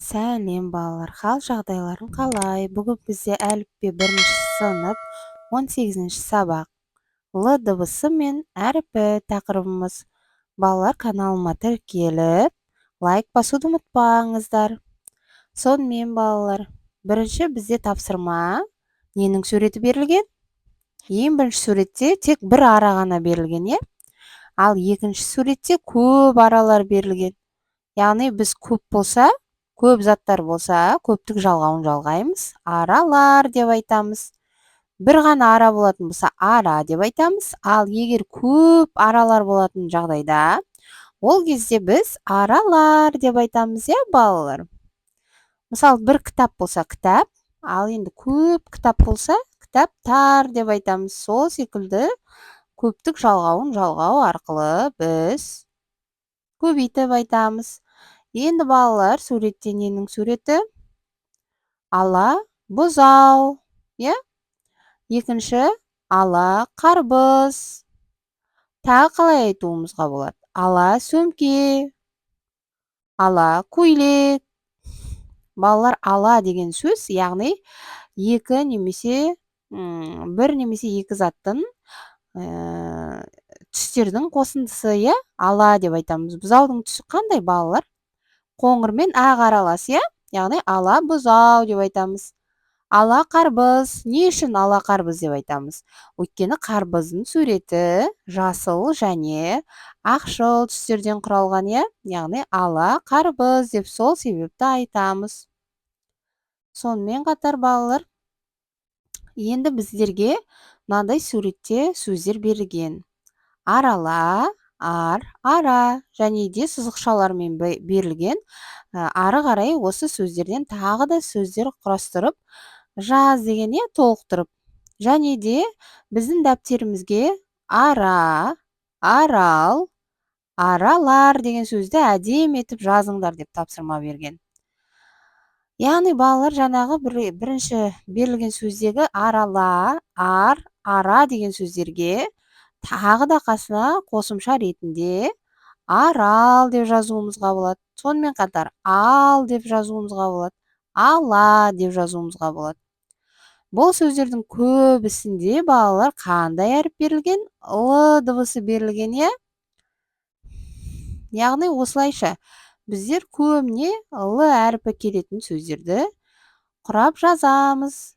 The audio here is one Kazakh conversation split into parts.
Сәлем балалар, хал жағдайларың қалай? Бүгін бізде әліппе 1-ші сынып 18-ші сабақ. Л дыбысы мен әріпі тақырыбымыз. Балалар, каналыма тіркеліп, лайк басуды ұмытпаңыздар. Сонымен балалар, бірінші бізде тапсырма. Ненің суреті берілген? Ең бірінші суретте тек бір ара ғана берілген, е? Ал екінші суретте көп аралар берілген. Яғни біз көп заттар болса, көптік жалғауын жалғаймыз. Аралар деп айтамыз. Бір ғана ара болатын болса, ара деп айтамыз. Ал егер көп аралар болатын жағдайда, ол кезде біз аралар деп айтамыз, е, балалар. Мысалы, бір кітап болса, кітап, ал енді көп кітап болса, кітаптар деп айтамыз. Сол секілді көптік жалғауын жалғау арқылы біз көбейтіп айтамыз. Енді балалар, суретте ненің суреті? Ала бұзау, е? Екінші, ала қарбыз. Тағы қалай айтуымызға болады? Ала сөмке, ала көйлек. Балалар, ала деген сөз, яғни екі немесе бір немесе екі заттың түстердің қосындысы, е? Ала деп айтамыз. Бұзаудың түсі қандай, балалар? Қоңыр мен ақ аралас, е? Яғни ала бұзау деп айтамыз. Ала қарбыз. Не үшін ала қарбыз деп айтамыз? Өйткені қарбыздың суреті жасыл және ақшыл түстерден құралған, е? Яғни ала қарбыз деп сол себепті айтамыз. Сонымен қатар балалар, енді біздерге мынандай суретте сөздер берілген. Арала, ара және де сызықшалармен берілген. Ары қарай осы сөздерден тағы да сөздер құрастырып жаз деген, е, толықтырып. Және де біздің дәптерімізге ара, арал, аралар деген сөзді әдемі етіп жазыңдар деп тапсырма берген. Яғни балалар, жаңағы бірінші берілген сөздегі арала, ара деген сөздерге тағы да қасына қосымша ретінде арал деп жазуымызға болады. Сонымен қатар ал деп жазуымызға болады. Ала деп жазуымызға болады. Бұл сөздердің көбісінде балалар қандай әріп берілген? Л дыбысы берілген, е? Яғни осылайша біздер көбіне Л әріпі келетін сөздерді құрап жазамыз.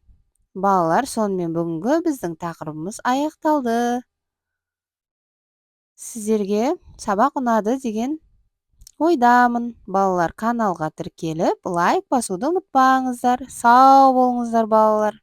Балалар, сонымен бүгінгі біздің тақырыбымыз аяқталды. Сіздерге сабақ ұнады деген ойдамын. Балалар, каналға тіркеліп, лайк басуды ұмытпаңыздар. Сау болыңыздар, балалар.